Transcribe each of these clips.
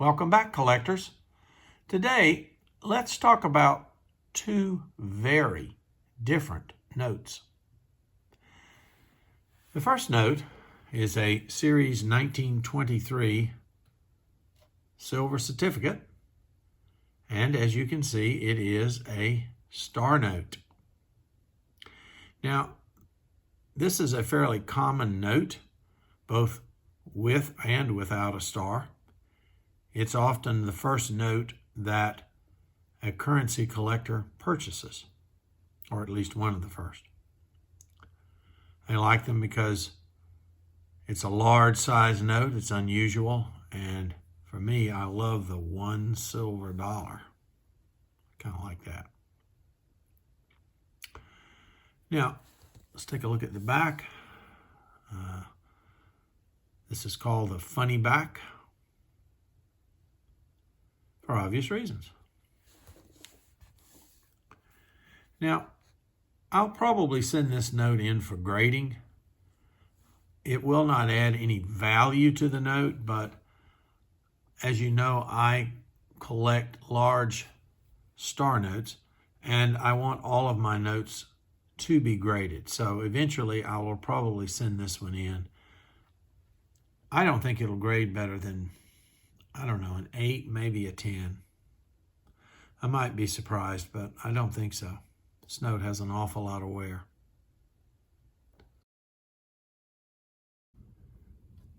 Welcome back, collectors. Today, let's talk about two very different notes. The first note is a Series 1923 silver certificate, and as you can see, it is a star note. Now, this is a fairly common note, both with and without a star. It's often the first note that a currency collector purchases, or at least one of the first. I like them because it's a large size note, it's unusual, and for me, I love the $1 silver dollar. Kind of like that. Now, let's take a look at the back. This is called the funny back, for obvious reasons. Now, I'll probably send this note in for grading. It will not add any value to the note, but as you know, I collect large star notes, and I want all of my notes to be graded. So eventually, I will probably send this one in. I don't think it'll grade better than, I don't know, an 8, maybe a 10. I might be surprised, but I don't think so. This note has an awful lot of wear.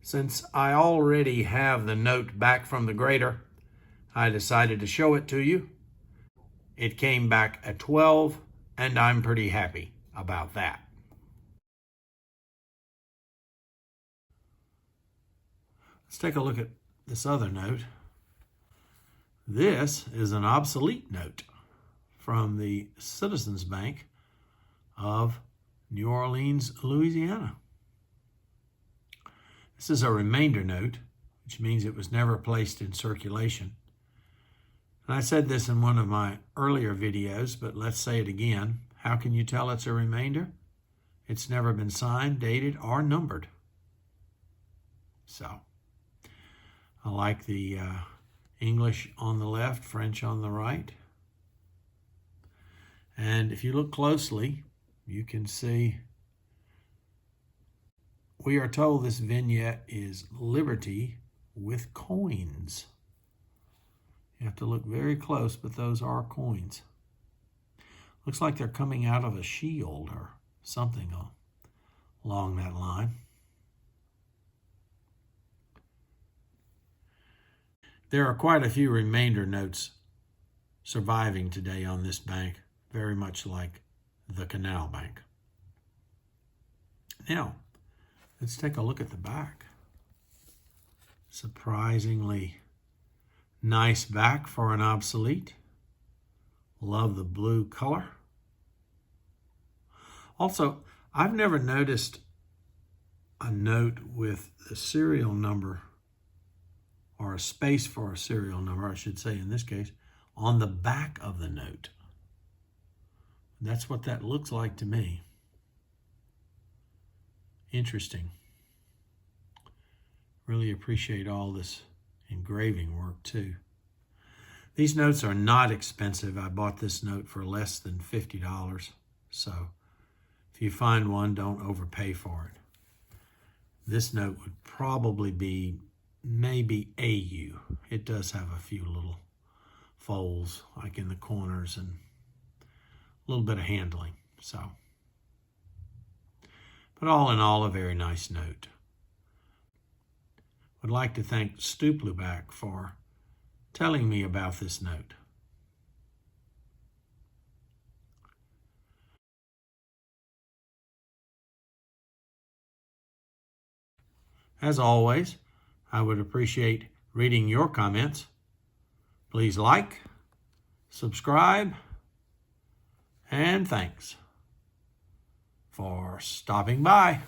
Since I already have the note back from the grader, I decided to show it to you. It came back a 12, and I'm pretty happy about that. Let's take a look at this other note. This is an obsolete note from the Citizens Bank of New Orleans, Louisiana. This is a remainder note, which means it was never placed in circulation. And I said this in one of my earlier videos, but let's say it again. How can you tell it's a remainder? It's never been signed, dated, or numbered. So, I like the English on the left, French on the right. And if you look closely, you can see we are told this vignette is Liberty with coins. You have to look very close, but those are coins. Looks like they're coming out of a shield or something along that line. There are quite a few remainder notes surviving today on this bank, very much like the Canal Bank. Now, let's take a look at the back. Surprisingly nice back for an obsolete. Love the blue color. Also, I've never noticed a note with the serial number, or a space for a serial number, I should say in this case, on the back of the note. That's what that looks like to me. Interesting. Really appreciate all this engraving work too. These notes are not expensive. I bought this note for less than $50. So if you find one, don't overpay for it. This note would probably be maybe AU. It does have a few little folds like in the corners and a little bit of handling. So, but all in all, a very nice note. Would like to thank Stupluback for telling me about this note. As always, I would appreciate reading your comments. Please like, subscribe, and thanks for stopping by.